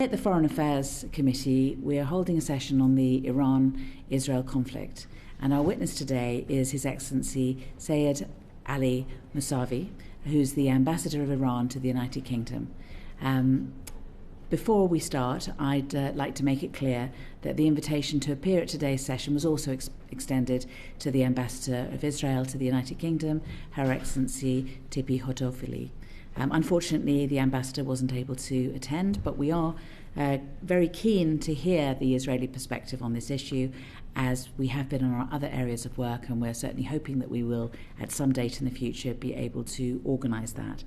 At the Foreign Affairs Committee, we are holding a session on the Iran-Israel conflict, and our witness today is His Excellency Sayed Ali Musavi, who's the Ambassador of Iran to the United Kingdom. Before we start, I'd like to make it clear that the invitation to appear at today's session was also extended to the Ambassador of Israel to the United Kingdom, Her Excellency Tipi Hotofili. Unfortunately, the ambassador wasn't able to attend, but we are very keen to hear the Israeli perspective on this issue, as we have been in our other areas of work, and we're certainly hoping that we will, at some date in the future, be able to organise that.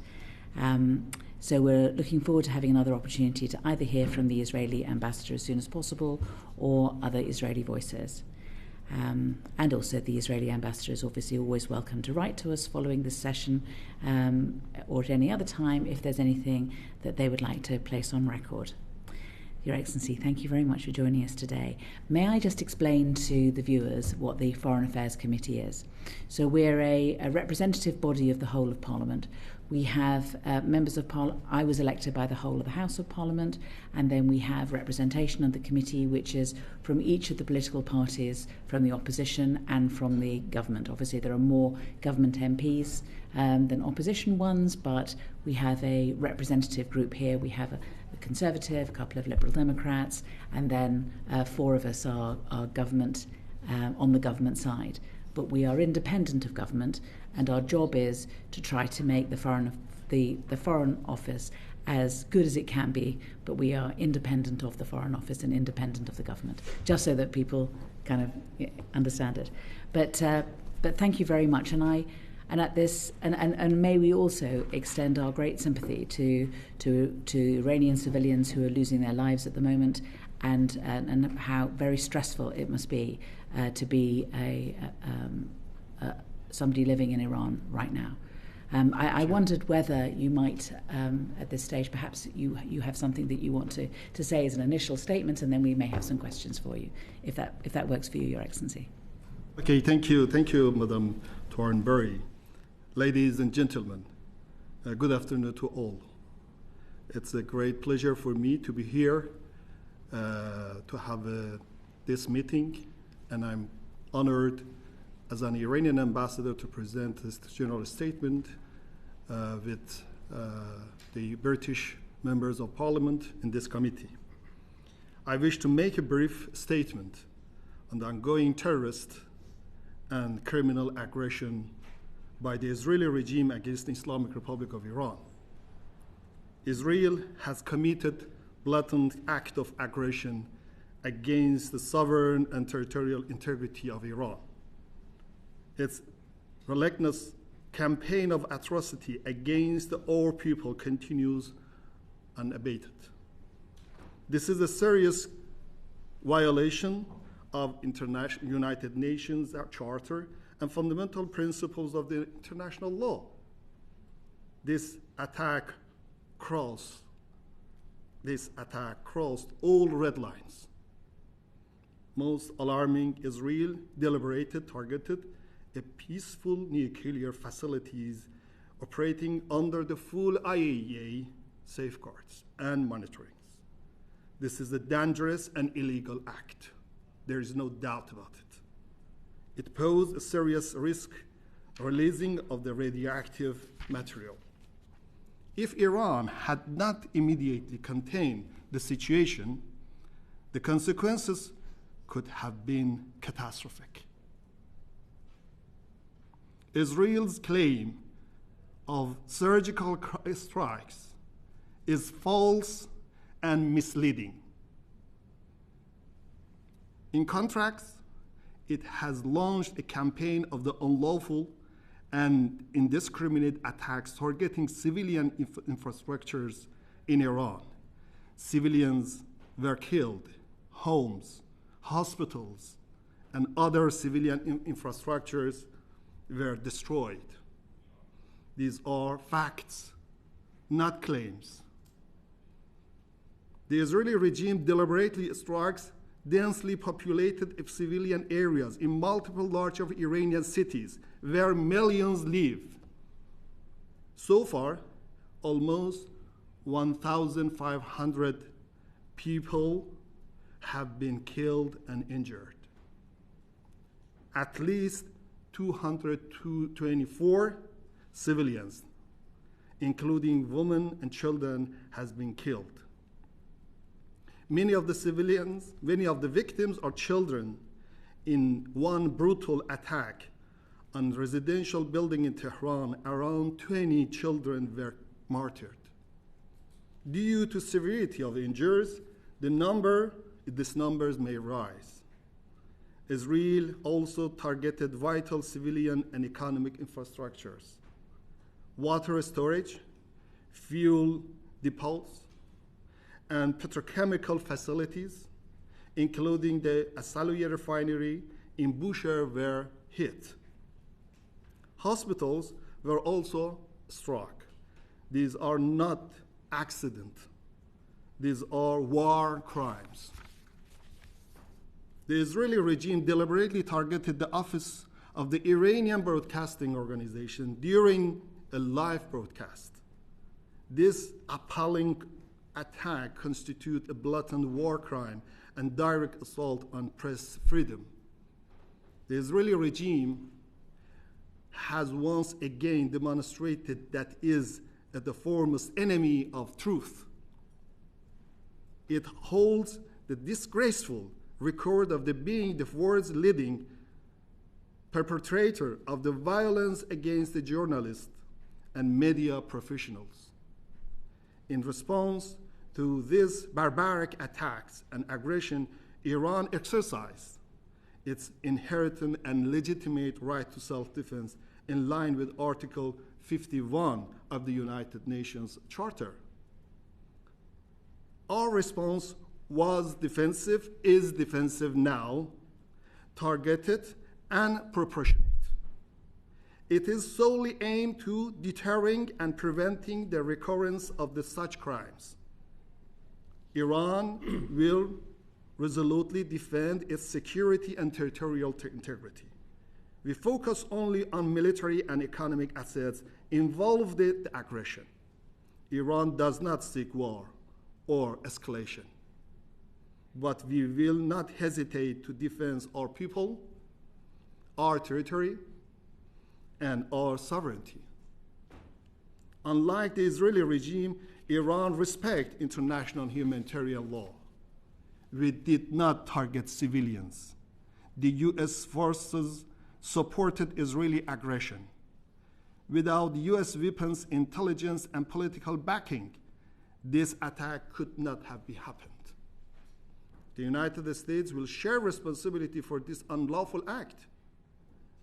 So we're looking forward to having another opportunity to either hear from the Israeli ambassador as soon as possible or other Israeli voices. And also the Israeli ambassador is obviously always welcome to write to us following this session or at any other time if there's anything that they would like to place on record. Your Excellency, thank you very much for joining us today. May I just explain to the viewers what the Foreign Affairs Committee is? So we're a representative body of the whole of Parliament. We have members of Parliament. I was elected by the whole of the House of Parliament, and then we have representation of the committee, which is from each of the political parties, from the opposition and from the government. Obviously, there are more government MPs than opposition ones, but we have a representative group here. We have a Conservative, a couple of Liberal Democrats, and then 4 of us are government on the government side. But we are independent of government, and our job is to try to make the Foreign Office as good as it can be, but we are independent of the Foreign Office and independent of the government, just so that people kind of understand it. But thank you very much, and at this, and may we also extend our great sympathy to Iranian civilians who are losing their lives at the moment, and how very stressful it must be to be somebody living in Iran right now. I wondered whether you might, at this stage, perhaps you have something that you want to say as an initial statement, and then we may have some questions for you, if that works for you, Your Excellency. Okay, thank you, Madam Thornberry. Ladies and gentlemen, good afternoon to all. It's a great pleasure for me to be here to have this meeting, and I'm honored as an Iranian ambassador to present this general statement with the British members of Parliament in this committee. I wish to make a brief statement on the ongoing terrorist and criminal aggression by the Israeli regime against the Islamic Republic of Iran. Israel has committed blatant act of aggression against the sovereign and territorial integrity of Iran. Its relentless campaign of atrocity against our people continues unabated. This is a serious violation of United Nations Charter and fundamental principles of the international law. This attack crossed all red lines. Most alarming, Israel targeted a peaceful nuclear facilities operating under the full IAEA safeguards and monitoring. This is a dangerous and illegal act. There is no doubt about it. It posed a serious risk releasing of the radioactive material. If Iran had not immediately contained the situation, the consequences could have been catastrophic. Israel's claim of surgical strikes is false and misleading. In contrast, it has launched a campaign of the unlawful and indiscriminate attacks targeting civilian infrastructures in Iran. Civilians were killed, homes, hospitals, and other civilian infrastructures were destroyed. These are facts, not claims. The Israeli regime deliberately strikes densely populated civilian areas in multiple large Iranian cities where millions live. So far, almost 1,500 people have been killed and injured. At least 224 civilians, including women and children, has been killed. Many of the victims are children. In one brutal attack on a residential building in Tehran, around 20 children were martyred. Due to severity of injuries, these numbers may rise. Israel also targeted vital civilian and economic infrastructures, water storage, fuel depots, and petrochemical facilities, including the Asaloye refinery in Bushehr, were hit. Hospitals were also struck. These are not accidents. These are war crimes. The Israeli regime deliberately targeted the office of the Iranian Broadcasting Organization during a live broadcast. This appalling attack constitutes a blatant war crime and direct assault on press freedom. The Israeli regime has once again demonstrated that it is the foremost enemy of truth. It holds the disgraceful record of being the world's leading perpetrator of the violence against the journalists and media professionals. In response to these barbaric attacks and aggression, Iran exercised its inherent and legitimate right to self-defense in line with Article 51 of the United Nations Charter. Our response was defensive, is defensive now, targeted and proportionate. It is solely aimed to deterring and preventing the recurrence of such crimes. Iran will resolutely defend its security and territorial integrity. We focus only on military and economic assets involved in the aggression. Iran does not seek war or escalation, but we will not hesitate to defend our people, our territory, and our sovereignty. Unlike the Israeli regime, Iran respects international humanitarian law. We did not target civilians. The U.S. forces supported Israeli aggression. Without U.S. weapons, intelligence, and political backing, this attack could not have happened. The United States will share responsibility for this unlawful act.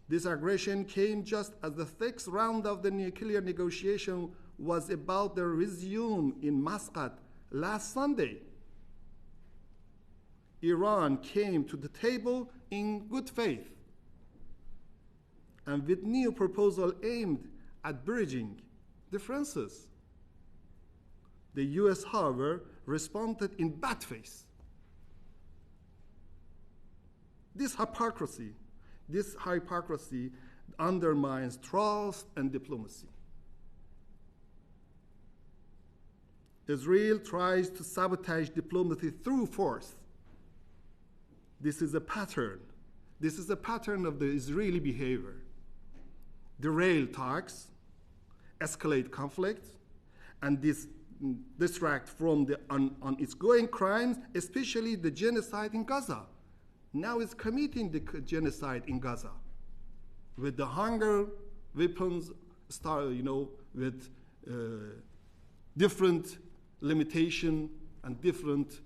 This aggression came just as the sixth round of the nuclear negotiation was about to resume in Muscat last Sunday. Iran came to the table in good faith and with new proposal aimed at bridging differences. The U.S., however, responded in bad faith. This hypocrisy undermines trust and diplomacy. Israel tries to sabotage diplomacy through force. This is a pattern. This is a pattern of the Israeli behavior. Derail talks, escalate conflict, and distract from the on its going crimes, especially the genocide in Gaza. Now it's committing the genocide in Gaza with the hunger weapons, with different limitation and different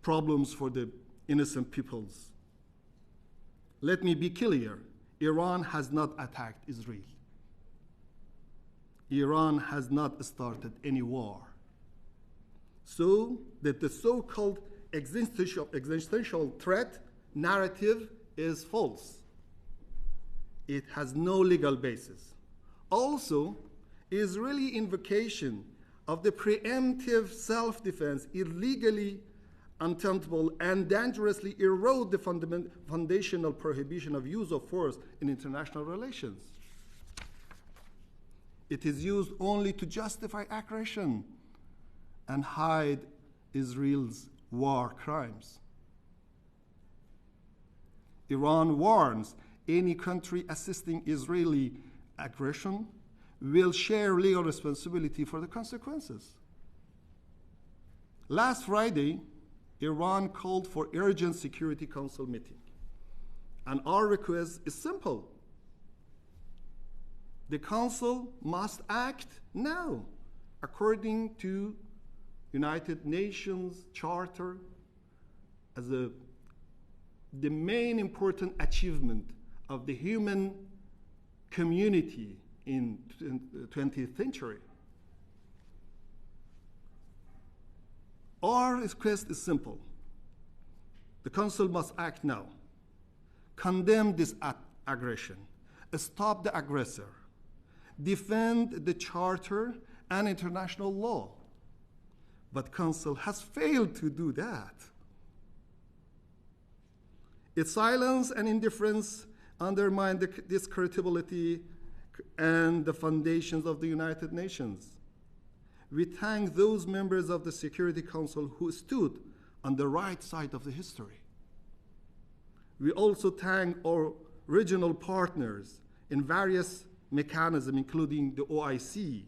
problems for the innocent peoples. Let me be clear. Iran has not attacked Israel. Iran has not started any war. So that the so-called existential threat narrative is false. It has no legal basis. Also, Israeli invocation of the preemptive self-defense illegally, untemptable, and dangerously erode the foundational prohibition of use of force in international relations. It is used only to justify aggression and hide Israel's war crimes. Iran warns any country assisting Israeli aggression will share legal responsibility for the consequences. Last Friday, Iran called for urgent Security Council meeting. And our request is simple. The Council must act now, according to United Nations Charter, as the main important achievement of the human community in the 20th century. Our request is simple. The Council must act now. Condemn this aggression. Stop the aggressor. Defend the Charter and international law. But Council has failed to do that. Its silence and indifference undermine this credibility and the foundations of the United Nations. We thank those members of the Security Council who stood on the right side of the history. We also thank our regional partners in various mechanisms, including the OIC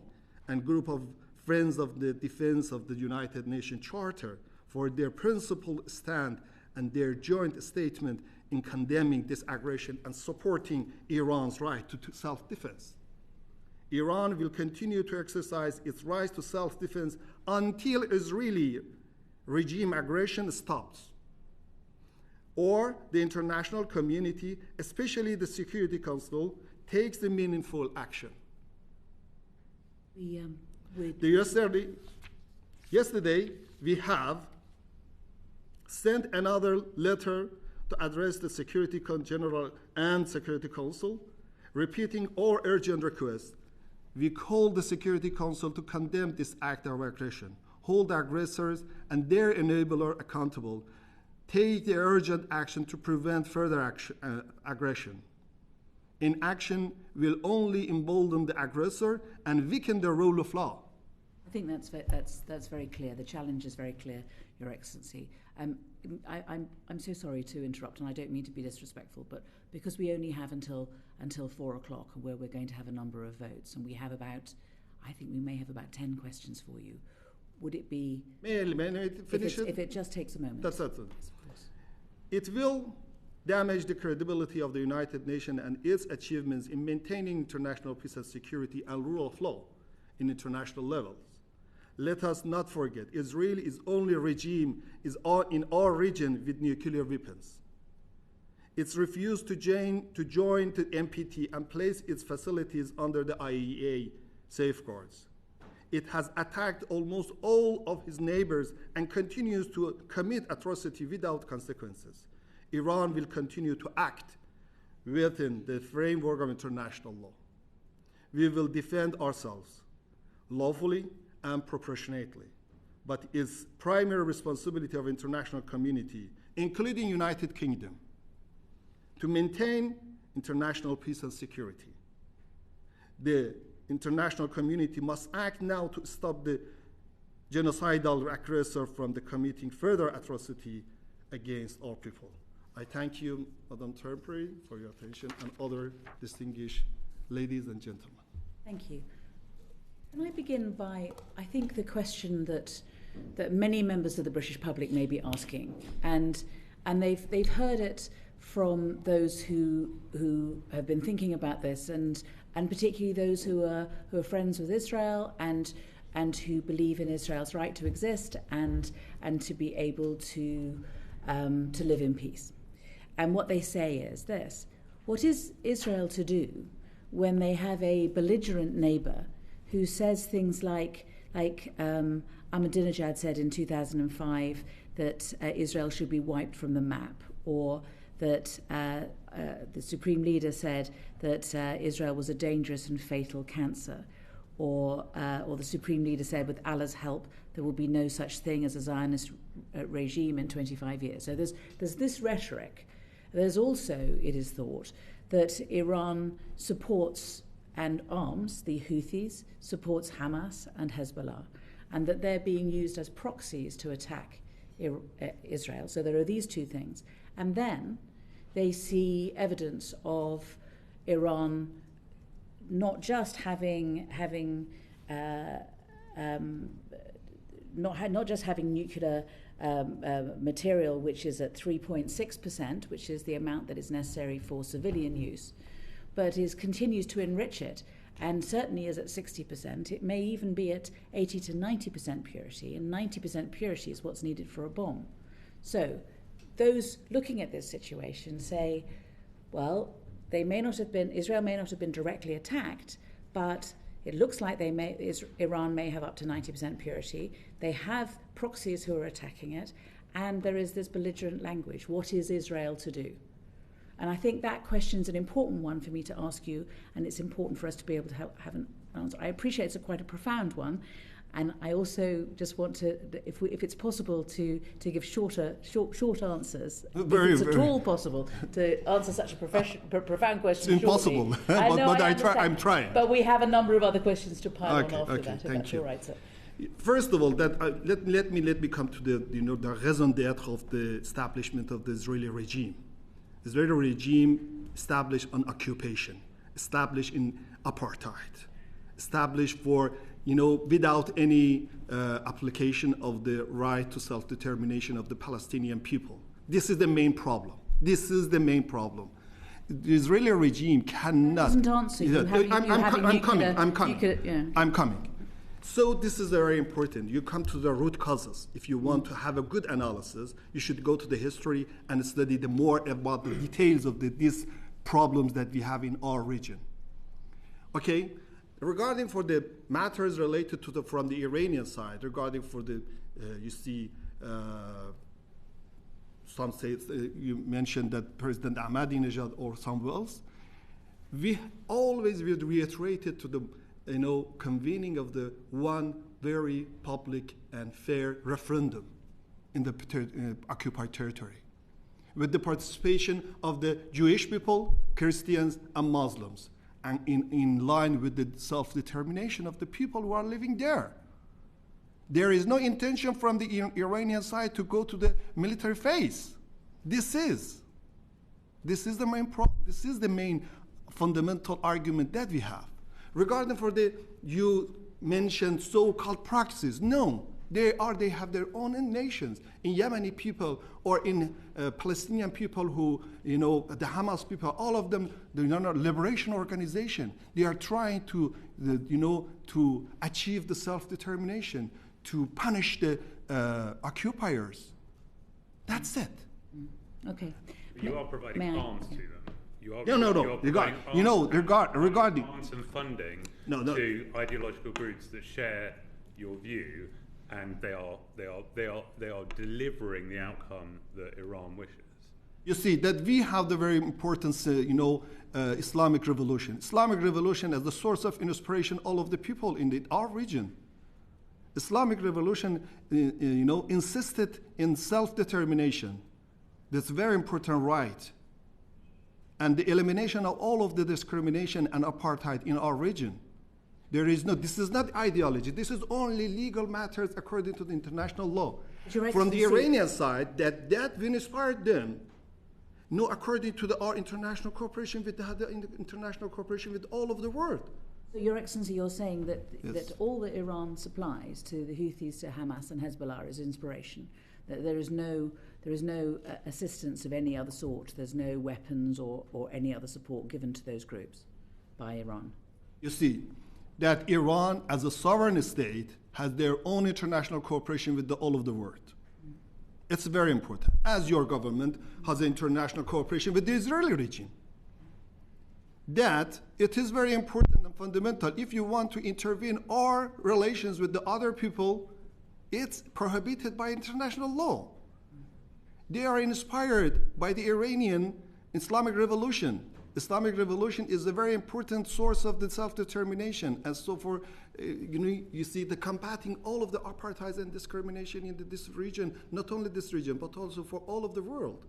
and Group of Friends of the Defense of the United Nations Charter, for their principled stand and their joint statement in condemning this aggression and supporting Iran's right to self-defense. Iran will continue to exercise its right to self-defense until Israeli regime aggression stops, or the international community, especially the Security Council, takes the meaningful action. Yesterday, we have sent another letter to address the Security General and Security Council, repeating our urgent request. We call the Security Council to condemn this act of aggression, hold aggressors and their enabler accountable, take the urgent action to prevent further aggression. Inaction will only embolden the aggressor and weaken the rule of law. I think that's very clear. The challenge is very clear, Your Excellency. I'm so sorry to interrupt, and I don't mean to be disrespectful, but because we only have until 4 o'clock, where we're going to have a number of votes, and we have I think we may have about 10 questions for you. Would it be... May I finish if it just takes a moment? That's it. Yes, of course. It will damage the credibility of the United Nations and its achievements in maintaining international peace and security and rule of law in international levels. Let us not forget, Israel is only regime in our region with nuclear weapons. It's refused to join the NPT and place its facilities under the IAEA safeguards. It has attacked almost all of its neighbors and continues to commit atrocity without consequences. Iran will continue to act within the framework of international law. We will defend ourselves lawfully and proportionately, but it's primary responsibility of international community, including United Kingdom, to maintain international peace and security. The international community must act now to stop the genocidal aggressor from committing further atrocity against our people. I thank you, Madam Terperi, for your attention, and other distinguished ladies and gentlemen. Thank you. Can I begin by, I think, the question that many members of the British public may be asking, and they've heard it from those who have been thinking about this, and particularly those who are friends with Israel and who believe in Israel's right to exist and to be able to live in peace. And what they say is this: what is Israel to do when they have a belligerent neighbor who says things like Ahmadinejad said in 2005 that Israel should be wiped from the map, or that the Supreme Leader said that Israel was a dangerous and fatal cancer, or the Supreme Leader said, with Allah's help, there will be no such thing as a Zionist regime in 25 years. So there's this rhetoric. There's also, it is thought, that Iran supports and arms the Houthis, supports Hamas and Hezbollah. and that they're being used as proxies to attack Israel. So there are these two things. And then they see evidence of Iran not just having not just having nuclear material, which is at 3.6%, which is the amount that is necessary for civilian use, but continues to enrich it, and certainly is at 60%. It may even be at 80 to 90% purity, and 90% purity is what's needed for a bomb. So those looking at this situation say, well, Israel may not have been directly attacked, but it looks like Iran may have up to 90% purity. They have proxies who are attacking it, and there is this belligerent language. What is Israel to do? And I think that question is an important one for me to ask you, and it's important for us to be able to have an answer. I appreciate it's quite a profound one, and I also just want to, if it's possible, to give short answers. If it's at all possible to answer such a profound question. It's impossible, but I'm trying. But we have a number of other questions to pile on after that. If that's all right, sir. First of all, let me come to the raison d'être of the establishment of the Israeli regime. The Israeli regime established on occupation, established in apartheid, established for without any application of the right to self-determination of the Palestinian people. This is the main problem. The Israeli regime cannot. Doesn't answer you. I'm coming. So this is very important. You come to the root causes. If you want to have a good analysis, you should go to the history and study more about the details of these problems that we have in our region. Okay? Regarding for the matters related to from the Iranian side, regarding for the, some say, you mentioned that President Ahmadinejad or someone else, we always reiterated to the convening of the one very public and fair referendum in the occupied territory, with the participation of the Jewish people, Christians, and Muslims, and in line with the self-determination of the people who are living there. There is no intention from the Iranian side to go to the military phase. This is the main problem. This is the main fundamental argument that we have. Regarding for you mentioned so-called practices, no, they have their own nations. In Yemeni people or in Palestinian people who, the Hamas people, all of them, the liberation organization, they are trying to, to achieve the self-determination, to punish the occupiers. That's it. Okay. But you are providing arms to them. Regarding arms and funding to ideological groups that share your view, and they are delivering the outcome that Iran wishes. You see that we have the very important, Islamic Revolution. Islamic Revolution as the source of inspiration all of the people in our region. Islamic Revolution, insisted in self-determination. That's a very important right. And the elimination of all of the discrimination and apartheid in our region. This is not ideology. This is only legal matters according to the international law. From the Iranian side, that will inspire them. No, according to our international cooperation with the international cooperation with all of the world. So, Your Excellency, you're saying that Yes. that all that Iran supplies to the Houthis, to Hamas and Hezbollah is inspiration. That there is no assistance of any other sort. There's no weapons or any other support given to those groups by Iran. You see, that Iran, as a sovereign state, has their own international cooperation with all of the world. It's very important. As your government has international cooperation with the Israeli regime. That it is very important and fundamental. If you want to intervene our relations with the other people, it's prohibited by international law. They are inspired by the Iranian Islamic Revolution. Islamic Revolution is a very important source of the self-determination, and so for you see the combating all of the apartheid and discrimination in this region, not only this region but also for all of the world.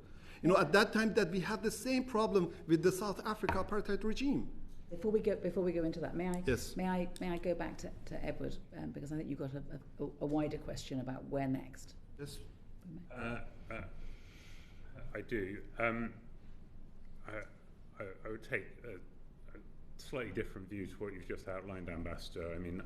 At that time that we had the same problem with the South Africa apartheid regime. Before we go into that, may I go back to Edward, because I think you've got a wider question about where next. Yes. I do. I would take a slightly different view to what you've just outlined, Ambassador. I mean,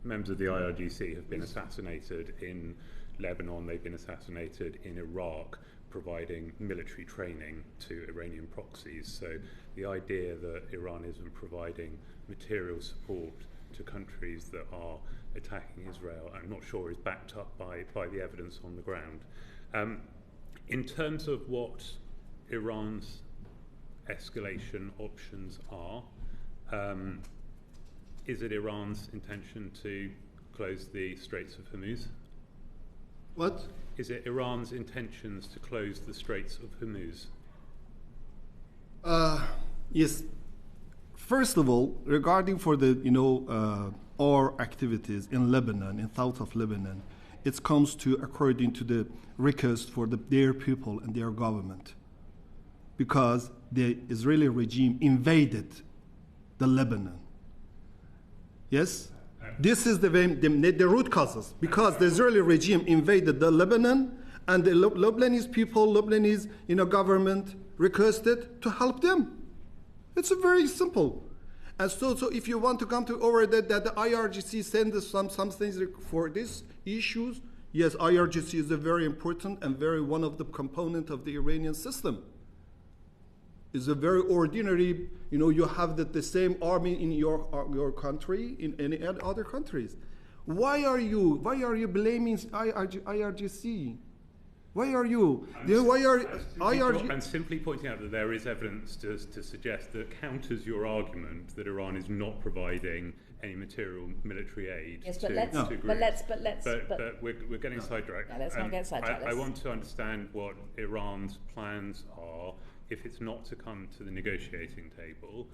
members of the IRGC have been assassinated in Lebanon. They've been assassinated in Iraq, providing military training to Iranian proxies. So the idea that Iran isn't providing material support to countries that are attacking Israel, I'm not sure is backed up by the evidence on the ground. In terms of what Iran's escalation options are, is it Iran's intention to close the Straits of Hormuz? What? Is it Iran's intentions to close the Straits of Hormuz? Yes. First of all, regarding for the our activities in Lebanon, in south of Lebanon, it comes to according to the request for their people and their government, because the Israeli regime invaded the Lebanon. Yes. This is the root causes, because the Israeli regime invaded the Lebanon, and the Lebanese people, Lebanese government requested to help them. It's very simple. And so if you want to come to over that the IRGC send us some things for these issues, yes, IRGC is a very important and very one of the component of the Iranian system. It's a very ordinary, you have the same army in your country, in any other countries. Why are you blaming IRGC? Why are you? I'm simply pointing out that there is evidence to suggest that counters your argument that Iran is not providing any material military aid. Yes, but we're getting sidetracked. Yeah, let's not get sidetracked. I want to understand what Iran's plans are if it's not to come to the negotiating table.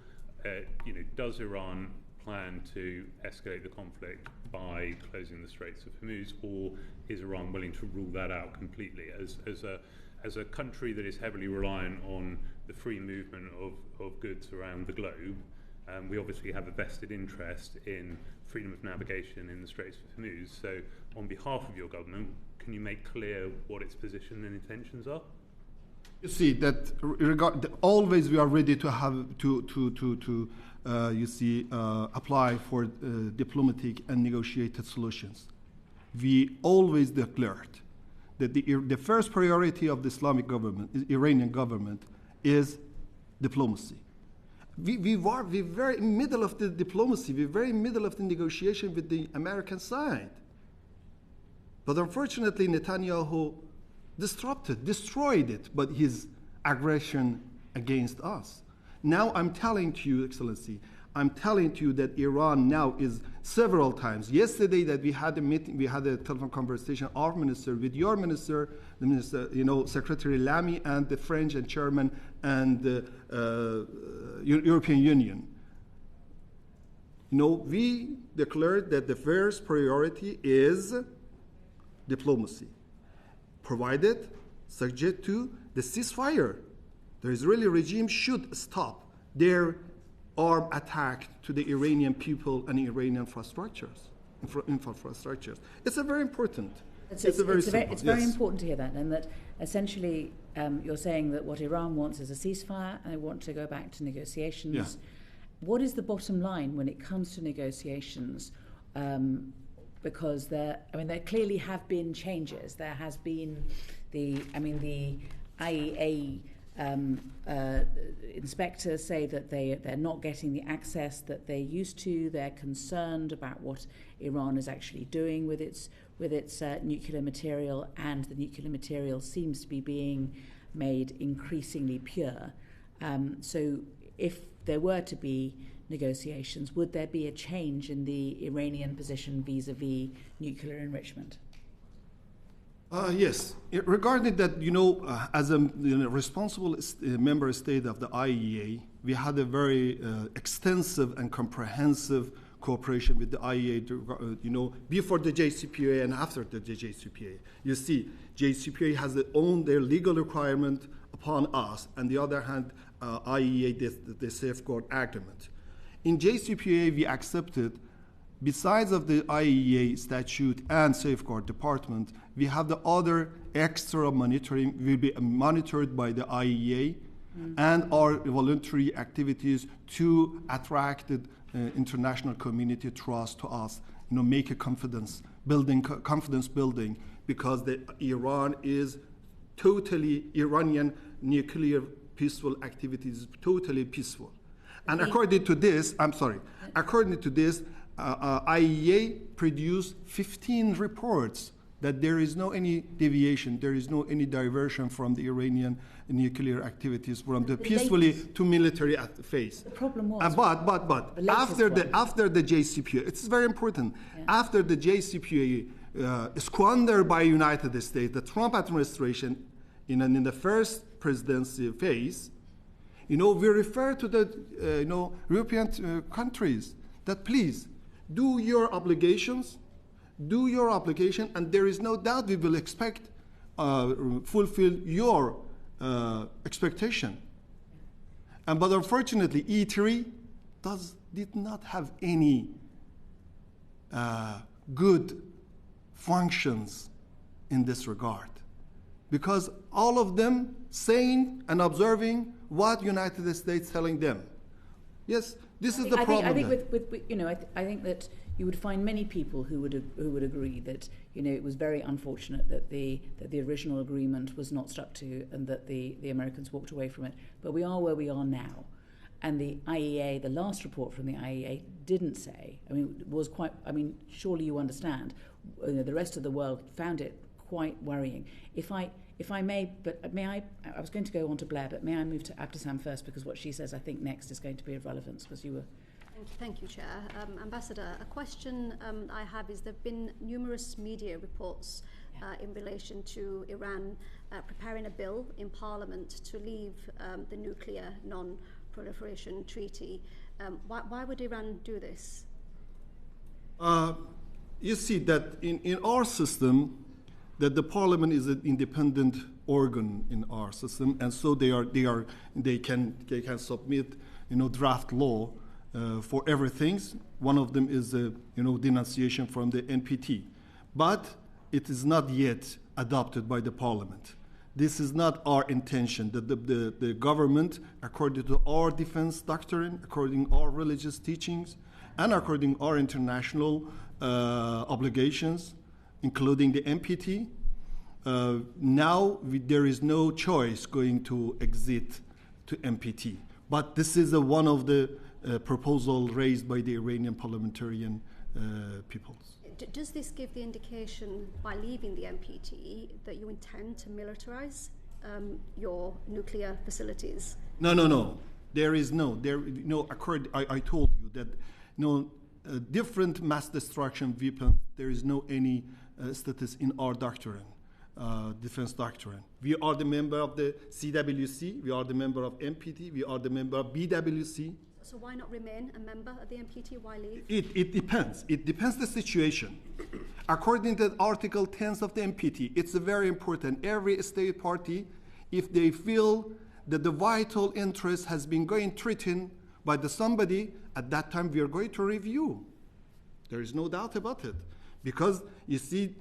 Does Iran plan to escalate the conflict by closing the Straits of Hormuz, or is Iran willing to rule that out completely? As a country that is heavily reliant on the free movement of goods around the globe, we obviously have a vested interest in freedom of navigation in the Straits of Hormuz. So, on behalf of your government, can you make clear what its position and intentions are? You see that always we are ready to have apply for diplomatic and negotiated solutions. We always declared that the first priority of the Islamic government, Iranian government, is diplomacy. We're very in middle of the diplomacy. We're very middle of the negotiation with the American side. But unfortunately, Netanyahu destroyed it, but his aggression against us. Now I'm telling to you, Excellency, that Iran now is several times. Yesterday that we had a meeting, we had a telephone conversation, our minister with your minister, the minister, Secretary Lamy, and the French and Chairman and the European Union. We declared that the first priority is diplomacy, provided subject to the ceasefire. The Israeli regime should stop their armed attack to the Iranian people and Iranian infrastructures. It's a very important. It's very important to hear that, and that essentially you're saying that what Iran wants is a ceasefire and they want to go back to negotiations. Yeah. What is the bottom line when it comes to negotiations? Because there clearly have been changes. There has been the IEA inspectors say that they're not getting the access that they used to. They're concerned about what Iran is actually doing with its nuclear material, and the nuclear material seems to be being made increasingly pure. So if there were to be negotiations, would there be a change in the Iranian position vis-a-vis nuclear enrichment? Yes. Regarding that, as a responsible member state of the IEA, we had a very extensive and comprehensive cooperation with the IEA, before the JCPOA and after the JCPOA. You see, JCPOA has their legal requirement upon us, and the other hand, IEA, the safeguard agreement. In JCPOA, we accepted, besides of the IAEA statute and safeguard department, we have the other extra monitoring will be monitored by the IAEA and our voluntary activities to attract the international community trust to us, make a confidence building, because Iran is totally, Iranian nuclear peaceful activities, totally peaceful. And according to this, IAEA produced 15 reports that there is no any deviation, there is no any diversion from the Iranian nuclear activities from the peacefully to military phase. The problem was, but after the JCPOA, it's very important. Yeah. After the JCPOA squandered by United States, the Trump administration, in the first presidency phase, we refer to the European countries that please do your obligations, and there is no doubt we will expect fulfill your expectation. But unfortunately, E3 did not have any good functions in this regard, because all of them saying and observing what United States telling them. Yes, this is the problem. I think I think that you would find many people who would agree that it was very unfortunate that the original agreement was not stuck to and that the Americans walked away from it. But we are where we are now, and the IAEA, the last report from the IAEA, didn't say. Surely you understand. The rest of the world found it quite worrying. If I may, but may I was going to go on to Blair, but may I move to Abdeslam first, because what she says I think next is going to be of relevance, because you were... Thank you, Chair. Ambassador, a question I have is there have been numerous media reports in relation to Iran preparing a bill in Parliament to leave the nuclear non-proliferation treaty. Why would Iran do this? You see that in our system, that the Parliament is an independent organ in our system, and so they can submit draft law for everything. One of them is denunciation from the NPT, but it is not yet adopted by the Parliament. This is not our intention. That the government, according to our defense doctrine, according to our religious teachings, and according to our international obligations, including the NPT, there is no choice going to exit to NPT. But this is one of the proposal raised by the Iranian parliamentarian peoples. Does this give the indication, by leaving the NPT, that you intend to militarize your nuclear facilities? No. There is no. I told you that different mass destruction weapons. There is no any status in our doctrine, defense doctrine. We are the member of the CWC. We are the member of NPT. We are the member of BWC. So why not remain a member of the NPT? Why leave? It depends. It depends the situation. According to Article 10 of the NPT, it's very important. Every state party, if they feel that the vital interest has been going threatened by somebody, at that time we are going to review. There is no doubt about it. Because you see,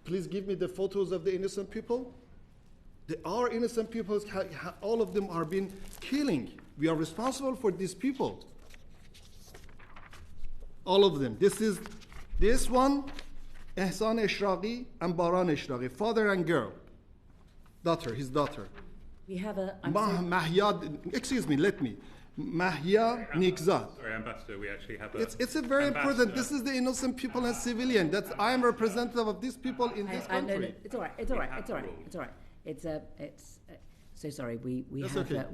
please give me the photos of the innocent people. Our innocent people, all of them are being killing. We are responsible for these people. All of them. This one, Ehsan Eshraqi and Baran Eshraqi, father and girl, his daughter. We have a... Mahya Nikzad. Sorry, Ambassador, we actually have a... It's a very important. This is the innocent people and civilian. I am representative of these people in this country. No, it's all right. It's so sorry. We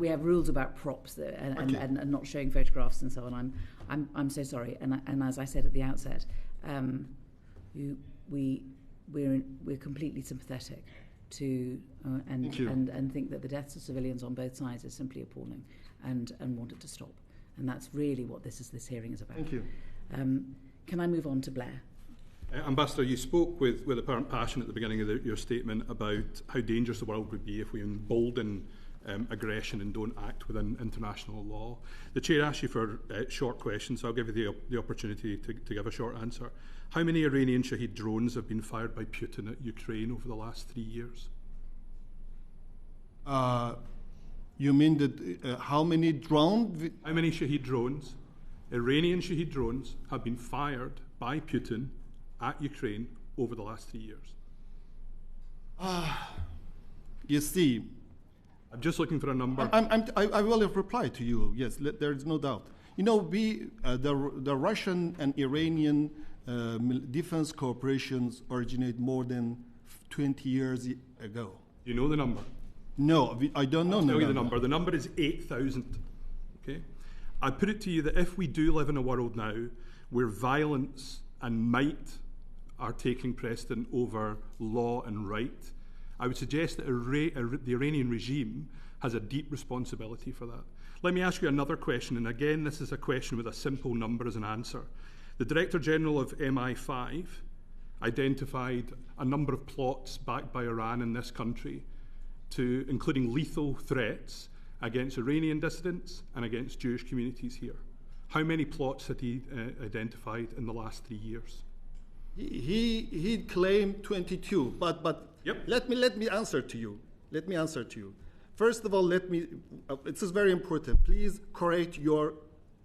have rules about props and not showing photographs and so on. I'm so sorry. And as I said at the outset, we're completely sympathetic to and think that the deaths of civilians on both sides is simply appalling and want it to stop. And that's really what this hearing is about. Thank you. Can I move on to Blair? Ambassador, you spoke with apparent passion at the beginning of your statement about how dangerous the world would be if we embolden aggression and don't act within international law. The Chair asked you for short questions, so I'll give you the opportunity to give a short answer. How many Iranian Shahed drones have been fired by Putin at Ukraine over the last 3 years? You mean that how many drones? How many Shahed drones, Iranian Shahed drones, have been fired by Putin at Ukraine over the last 3 years? You see, I'm just looking for a number. I will reply to you. Yes, there is no doubt. You know, the Russian and Iranian defense cooperations originate more than 20 years ago. You know the number? No, I don't know. I'll tell you the number. The number is 8,000. Okay, I put it to you that if we do live in a world now where violence and might are taking precedent over law and right, I would suggest that the Iranian regime has a deep responsibility for that. Let me ask you another question, and again, this is a question with a simple number as an answer. The Director General of MI5 identified a number of plots backed by Iran in this country, including lethal threats against Iranian dissidents and against Jewish communities here. How many plots had he identified in the last 3 years? He claimed 22, but yep. Let me answer to you. Let me answer to you. First of all, this is very important. Please correct your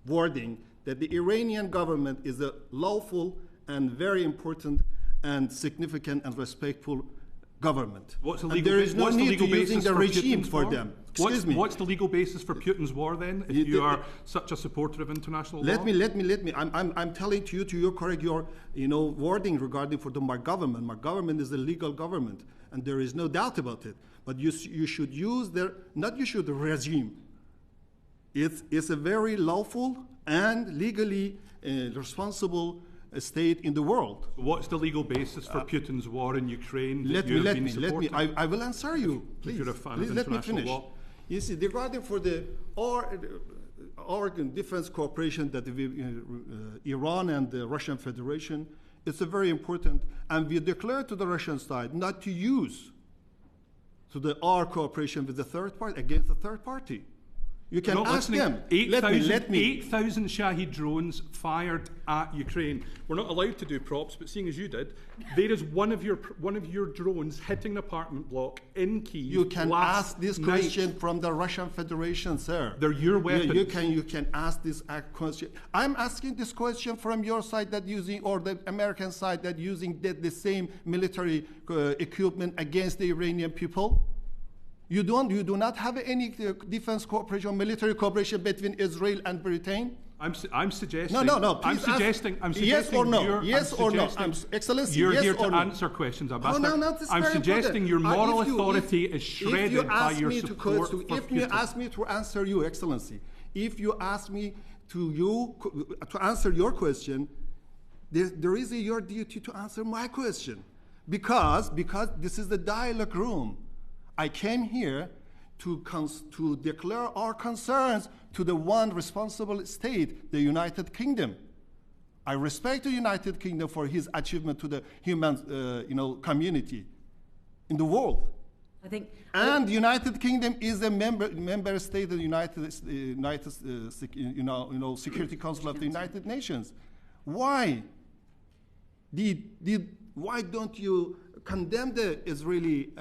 wording that the Iranian government is a lawful and very important and significant and respectful government. What's the and legal there is no what's need the legal to using the regime Putin's for war? them. Excuse me. What's the legal basis for Putin's war then? If you are such a supporter of international law? Let me. I'm telling to you correct your wording regarding for my government. My government is a legal government, and there is no doubt about it. But you should use the regime. It's a very lawful and legally responsible state in the world. What's the legal basis for Putin's war in Ukraine? Let me. I will answer you. Please, if you're a fan please of let me international finish. law. You see, regarding for our defense cooperation that Iran and the Russian Federation, it's a very important, and we declare to the Russian side not to use our cooperation with the third party against the third party. You can ask them. 8,000 Shahed drones fired at Ukraine. We're not allowed to do props, but seeing as you did, there is one of your drones hitting an apartment block in Kyiv. You can ask this question from the Russian Federation, sir. They're your weapons. You can ask this question. I'm asking this question from your side that using, or the American side that using the same military equipment against the Iranian people. You do not have any defense cooperation, military cooperation between Israel and Britain? I'm suggesting. No. I'm suggesting. Yes or no. Yes or no. Excellency. You're yes here or to no. answer questions, Ambassador. No, this is I'm very suggesting important. your moral authority is shredded by your support for If you ask me to answer you, Excellency, if you ask me to answer your question, there is your duty to answer my question, because this is the dialogue room. I came here to declare our concerns to the one responsible state, the United Kingdom. I respect the United Kingdom for his achievement to the human, community in the world. I think, and the United Kingdom is a member state of the United Security Council of the United Nations. Why don't you condemn the Israeli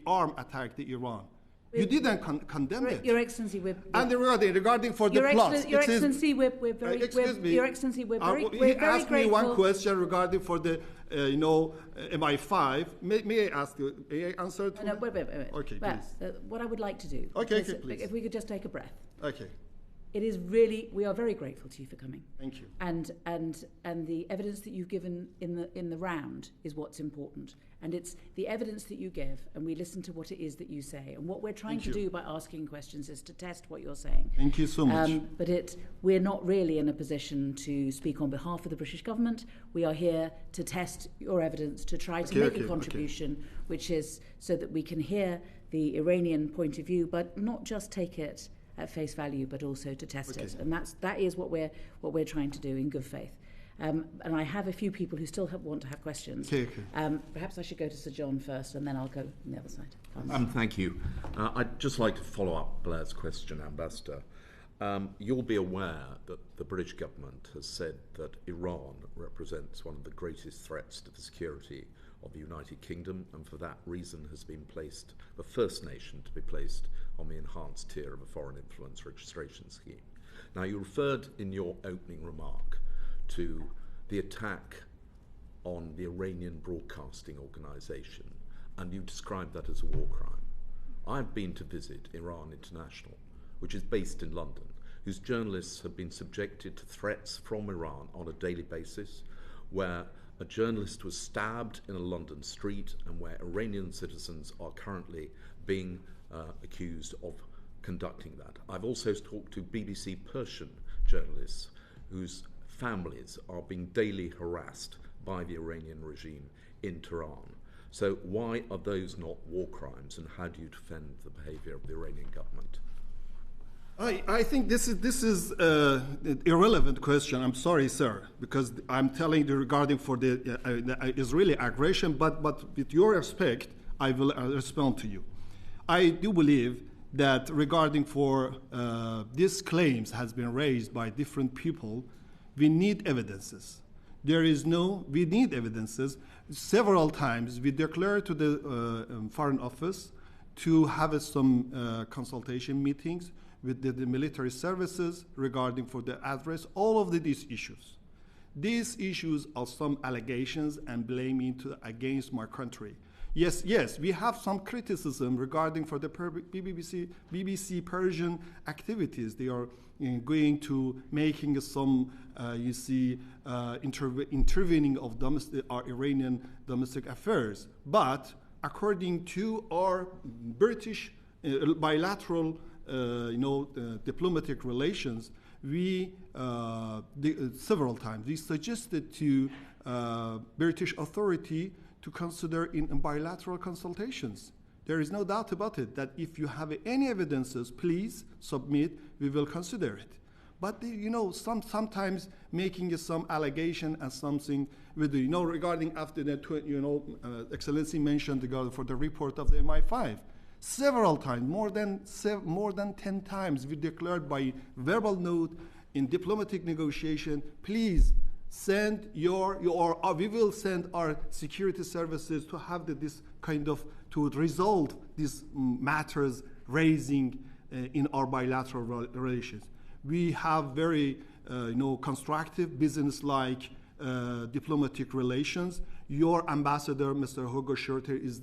arm attack to Iran? You didn't condemn it. Your Excellency, and regarding for the plots. Your Excellency, we're very asked grateful. Me one question regarding for the MI5. May I ask you? May I answer? Wait. Okay, please. What I would like to do. Okay, please. If we could just take a breath. Okay. It is really, we are very grateful to you for coming. Thank you. And the evidence that you've given in the round is what's important. And it's the evidence that you give, and we listen to what it is that you say. And what we're trying to do by asking questions is to test what you're saying. Thank you so much. But we're not really in a position to speak on behalf of the British government. We are here to test your evidence, to try to make a contribution, which is so that we can hear the Iranian point of view, but not just take it at face value, but also to test it, and that is what we're trying to do in good faith. And I have a few people who still want to have questions. Okay. Perhaps I should go to Sir John first, and then I'll go on the other side. Thank you. I'd just like to follow up Blair's question, Ambassador. You'll be aware that the British government has said that Iran represents one of the greatest threats to the security of the United Kingdom, and for that reason has been placed, the first nation to be placed on the enhanced tier of a foreign influence registration scheme. Now, you referred in your opening remark to the attack on the Iranian Broadcasting Organization, and you described that as a war crime. I've been to visit Iran International, which is based in London, whose journalists have been subjected to threats from Iran on a daily basis, where a journalist was stabbed in a London street and where Iranian citizens are currently being accused of conducting that. I've also talked to BBC Persian journalists whose families are being daily harassed by the Iranian regime in Tehran. So why are those not war crimes, and how do you defend the behavior of the Iranian government? I think this is an irrelevant question. I'm sorry, sir, because I'm telling you regarding for the Israeli aggression, but with your respect, I will respond to you. I do believe that regarding for these claims has been raised by different people, we need evidences. We need evidences. Several times we declared to the Foreign Office to have some consultation meetings with the military services regarding for the address all of these issues. These issues are some allegations and blaming against my country. Yes, we have some criticism regarding for the BBC Persian activities. They are going to making some, intervening of our Iranian domestic affairs. But according to our British bilateral diplomatic relations, we several times we suggested to British authority to consider in bilateral consultations. There is no doubt about it that if you have any evidences, please submit. We will consider it. But sometimes making some allegation and something with regarding after that, Excellency mentioned regarding for the report of the MI5. Several times, more than 10 times, we declared by verbal note in diplomatic negotiation, please send we will send our security services to have this kind of, to resolve these matters raising in our bilateral relations. We have very, constructive business-like diplomatic relations. Your ambassador, Mr. Hugo Schurter, is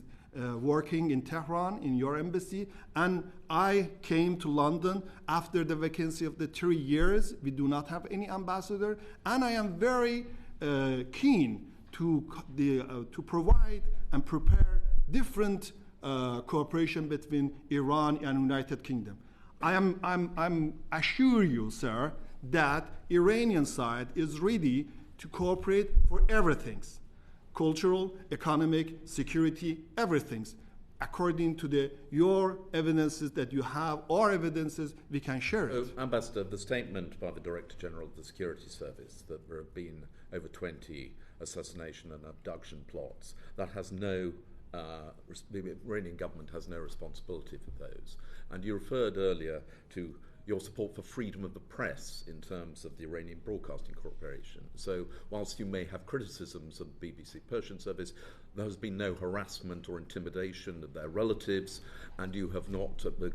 working in Tehran in your embassy, and I came to London after the vacancy of the 3 years. We do not have any ambassador, and I am very keen to provide and prepare different cooperation between Iran and United Kingdom. I'm assure you, sir, that Iranian side is ready to cooperate for everything. Cultural, economic, security, everything. According to your evidences that you have, or evidences, we can share it. Ambassador, the statement by the Director General of the Security Service that there have been over 20 assassination and abduction plots, that has no, the Iranian government has no responsibility for those. And you referred earlier to your support for freedom of the press in terms of the Iranian Broadcasting Corporation. So whilst you may have criticisms of the BBC Persian service, there has been no harassment or intimidation of their relatives, and you have not, the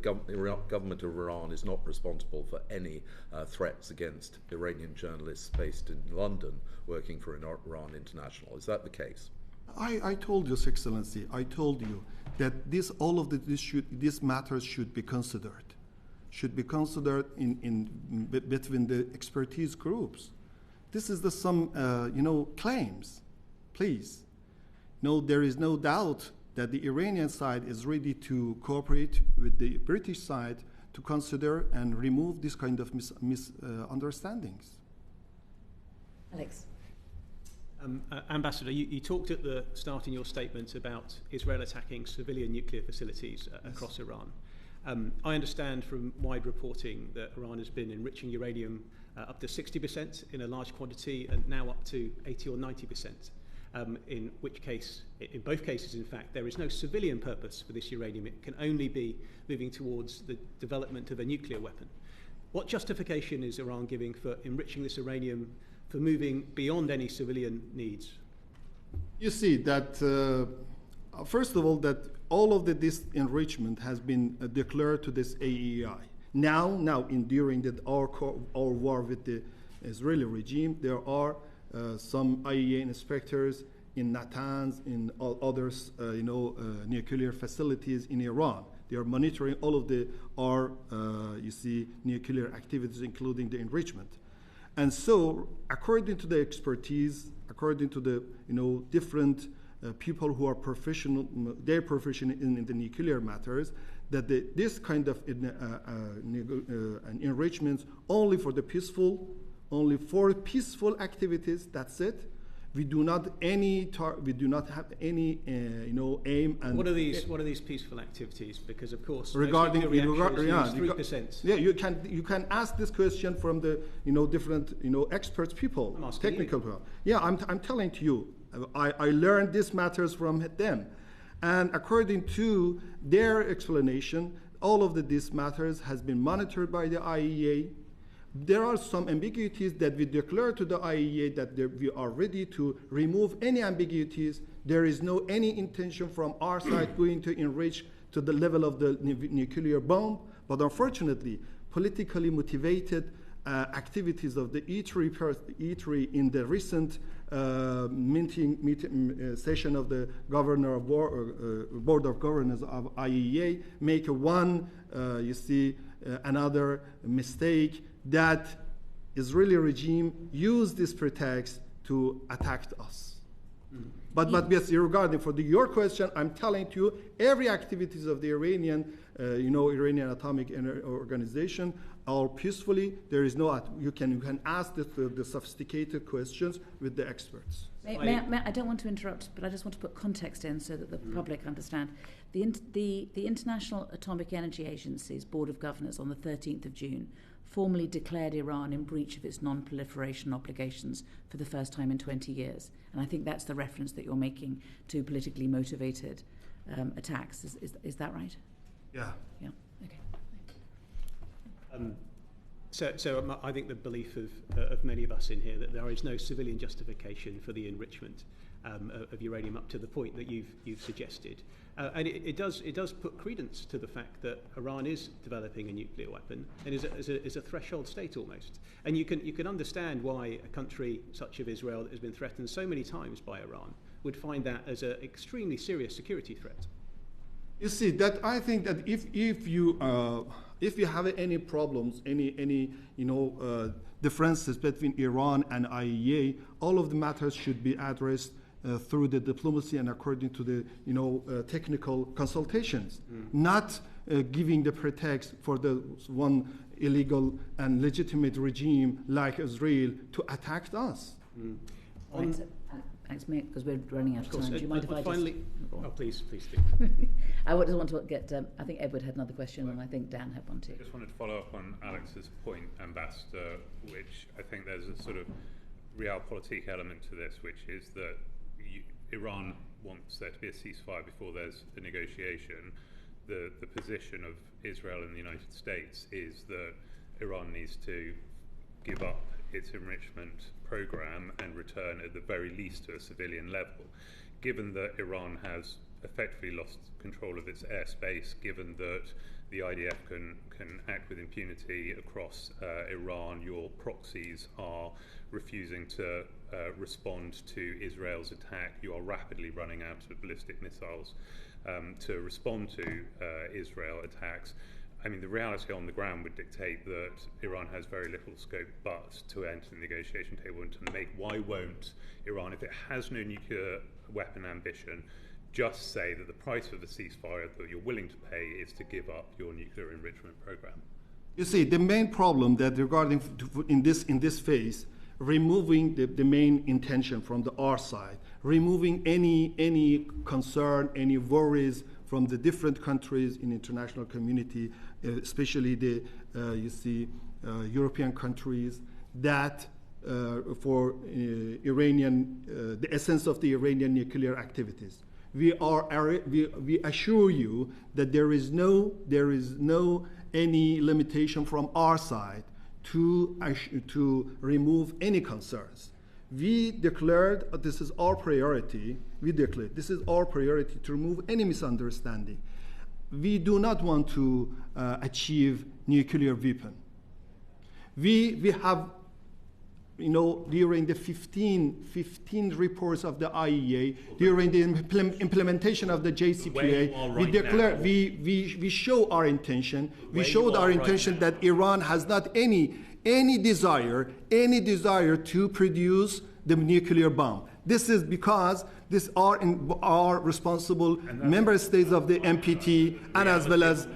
government of Iran is not responsible for any threats against Iranian journalists based in London working for Iran International. Is that the case? I told you, Excellency, I told you that these matters should be considered. Should be considered between the expertise groups. This is some claims. Please, there is no doubt that the Iranian side is ready to cooperate with the British side to consider and remove this kind of misunderstandings. Alex. Ambassador, you talked at the start in your statement about Israel attacking civilian nuclear facilities across Iran. I understand from wide reporting that Iran has been enriching uranium up to 60% in a large quantity, and now up to 80 or 90%. In which case, in both cases, in fact, there is no civilian purpose for this uranium. It can only be moving towards the development of a nuclear weapon. What justification is Iran giving for enriching this uranium for moving beyond any civilian needs? You see that, first of all, that all of this enrichment has been declared to this AEI. Now, during our war with the Israeli regime, there are some IAEA inspectors in Natanz, in all others, nuclear facilities in Iran. They are monitoring all of our nuclear activities, including the enrichment. And so, according to the expertise, according to the different people who are professional, they're professional in the nuclear matters, that this kind of enrichments only for peaceful activities. That's it. We do not have any aim. And what are these peaceful activities? Because of course, regarding 3%. Yeah, you can ask this question from the different experts people, technical people. Yeah, I'm telling to you, I learned these matters from them, and according to their explanation, all of these matters has been monitored by the IAEA. There are some ambiguities that we declare to the IAEA that we are ready to remove any ambiguities. There is no any intention from our side going to enrich to the level of the nuclear bomb. But unfortunately, politically motivated activities of the E3 in the recent session of the Board of Governors of IAEA make another mistake, that Israeli regime used this pretext to attack us. But yes, regarding for your question, I'm telling to you, every activities of the Iranian Atomic Energy Organization are peacefully. There is no. You can ask the sophisticated questions with the experts. I don't want to interrupt, but I just want to put context in so that the public understand. The International Atomic Energy Agency's Board of Governors on the 13th of June formally declared Iran in breach of its non-proliferation obligations for the first time in 20 years. And I think that's the reference that you're making to politically motivated attacks. Is that right? Yeah. Yeah. Okay. So I think the belief of many of us in here that there is no civilian justification for the enrichment of uranium up to the point that you've suggested, and it does put credence to the fact that Iran is developing a nuclear weapon and is a threshold state almost. And you can understand why a country such as Israel that has been threatened so many times by Iran would find that as an extremely serious security threat. You see, that I think that if you have any problems, any differences between Iran and IAEA, all of the matters should be addressed through the diplomacy and according to the technical consultations, not giving the pretext for the one illegal and legitimate regime like Israel to attack us. Thanks, mate, because we're running out of time. Do you mind if I finally? Oh, please do. I just want to get. I think Edward had another question, and I think Dan had one too. I just wanted to follow up on Alex's point, Ambassador, which I think there's a sort of realpolitik element to this, which is that Iran wants there to be a ceasefire before there's a negotiation. The position of Israel and the United States is that Iran needs to give up its enrichment program and return at the very least to a civilian level. Given that Iran has effectively lost control of its airspace, given that the IDF can act with impunity across Iran, your proxies are refusing to respond to Israel's attack, you are rapidly running out of ballistic missiles to respond to Israel attacks. I mean, the reality on the ground would dictate that Iran has very little scope but to enter the negotiation table and to make. Why won't Iran, if it has no nuclear weapon ambition, just say that the price of the ceasefire that you're willing to pay is to give up your nuclear enrichment program? You see, the main problem that regarding in this phase, removing the main intention from our side, removing any concern, any worries from the different countries in international community, especially the European countries, that for Iranian, the essence of the Iranian nuclear activities. We assure you that there is no any limitation from our side to remove any concerns. We declared this is our priority. We declared this is our priority to remove any misunderstanding. We do not want to achieve nuclear weapon. We have, during the 15 reports of the IEA, during the implementation of the JCPOA, we declare, we show our intention. We showed our intention that Iran has not any desire to produce the nuclear bomb. This is because these are responsible member states of the NPT, and as well as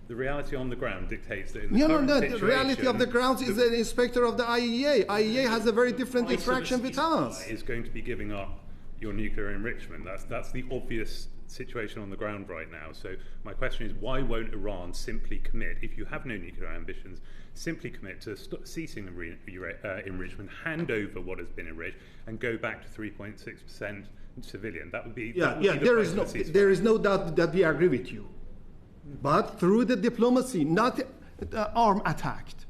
the reality on the ground dictates that. The reality of the ground is an inspector of the IEA. IEA has a very different interaction with us. Is going to be giving up your nuclear enrichment. That's the obvious situation on the ground right now. So my question is, why won't Iran simply commit, if you have no nuclear ambitions, simply commit to ceasing enrichment, hand over what has been enriched, and go back to 3.6% civilian? That would be there is no doubt that we agree with you, but through the diplomacy, not arm attacked.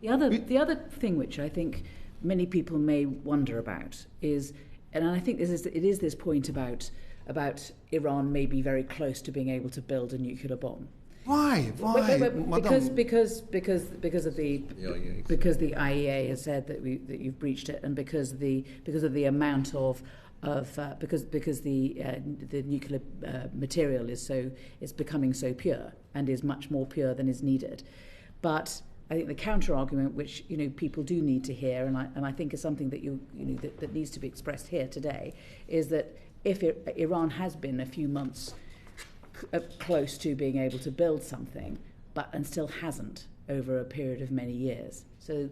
The other thing which I think many people may wonder about is, and I think it is this point about Iran may be very close to being able to build a nuclear bomb. Why? Because the IEA has said that you've breached it, and because of the amount because the nuclear material is becoming so pure and is much more pure than is needed. But I think the counter argument, which people do need to hear, and I think is something that that needs to be expressed here today, is that if Iran has been a few months close to being able to build something, and still hasn't over a period of many years. So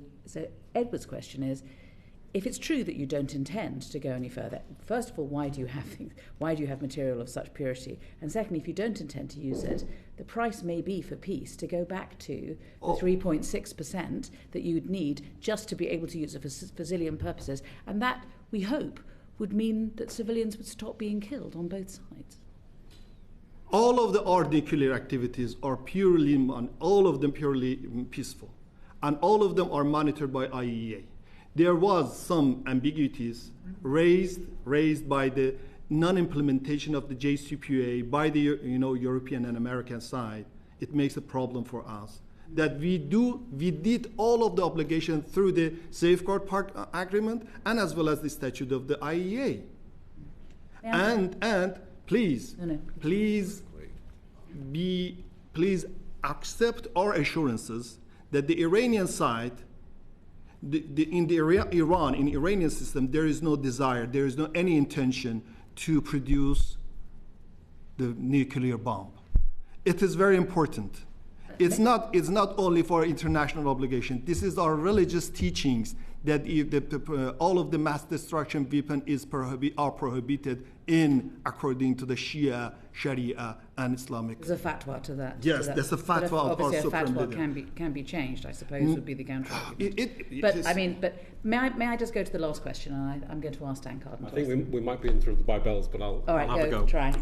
Edward's question is, if it's true that you don't intend to go any further, first of all, why do you have material of such purity? And secondly, if you don't intend to use it, the price may be for peace to go back to the 3.6% that you would need just to be able to use it for civilian purposes. And that, we hope, would mean that civilians would stop being killed on both sides. All of our nuclear activities are purely peaceful, and all of them are monitored by IEA. There was some ambiguities raised by the non-implementation of the JCPOA by the European and American side. It makes a problem for us that we did all of the obligations through the Safeguard Park Agreement and as well as the statute of the IEA. And please accept our assurances that the Iranian side, in Iranian system, there is no desire, there is no any intention to produce the nuclear bomb. It is very important. It's not only for international obligation. This is our religious teachings that all of the mass destruction weapons are prohibited according to the Shia, Sharia, and Islamic. There's a fatwa to that. Yes, there's a fatwa of our supreme leader. Obviously, a fatwa can be changed, I suppose, would be the counter argument. But may I just go to the last question? And I'm going to ask Dan Carden. I think we might be interrupted by bells, but I'll have a go. Try.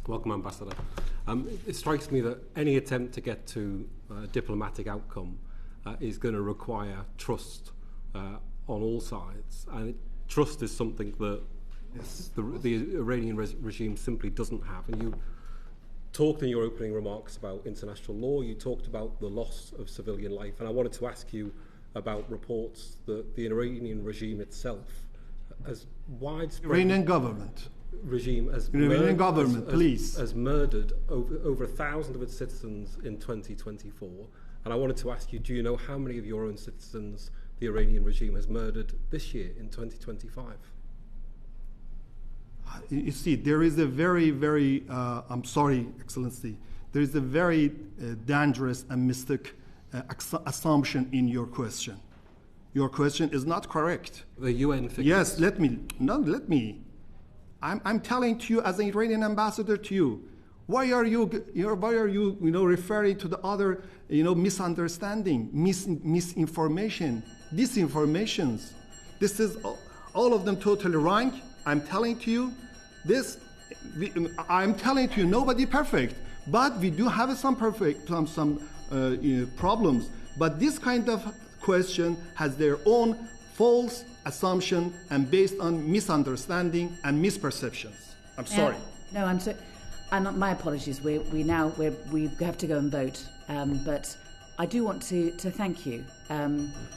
Welcome, Ambassador. It strikes me that any attempt to get to a diplomatic outcome is going to require trust on all sides, and trust is something that the Iranian regime simply doesn't have. And you talked in your opening remarks about international law, you talked about the loss of civilian life, and I wanted to ask you about reports that the Iranian regime itself has widespread... Iranian government. Regime has murdered over 1,000 of its citizens in 2024. And I wanted to ask you, do you know how many of your own citizens the Iranian regime has murdered this year in 2025? You see, there is a very, very, I'm sorry, Excellency, there is a very dangerous and mystic assumption in your question. Your question is not correct. The UN figures. Yes, let me. I'm telling to you as an Iranian ambassador to you, Why are you referring to the other, misunderstanding, misinformation, disinformations? This is all of them totally wrong. I'm telling to you, nobody perfect, but we do have some problems. But this kind of question has their own false assumption and based on misunderstanding and misperceptions. I'm sorry. No, I'm sorry. My apologies. We have to go and vote. But I do want to thank you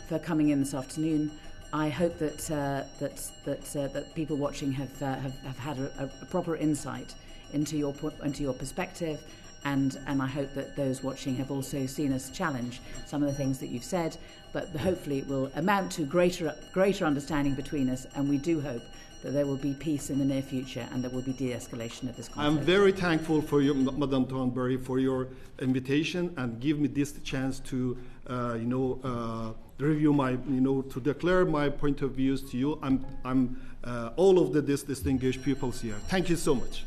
for coming in this afternoon. I hope that people watching have had a proper insight into your perspective, and I hope that those watching have also seen us challenge some of the things that you've said. But hopefully it will amount to greater understanding between us, and we do hope that there will be peace in the near future and there will be de-escalation of this conflict. I'm very thankful for you, Madam Thornberry, for your invitation and give me this chance to, review my, to declare my point of views to you. I'm all of this distinguished peoples here. Thank you so much.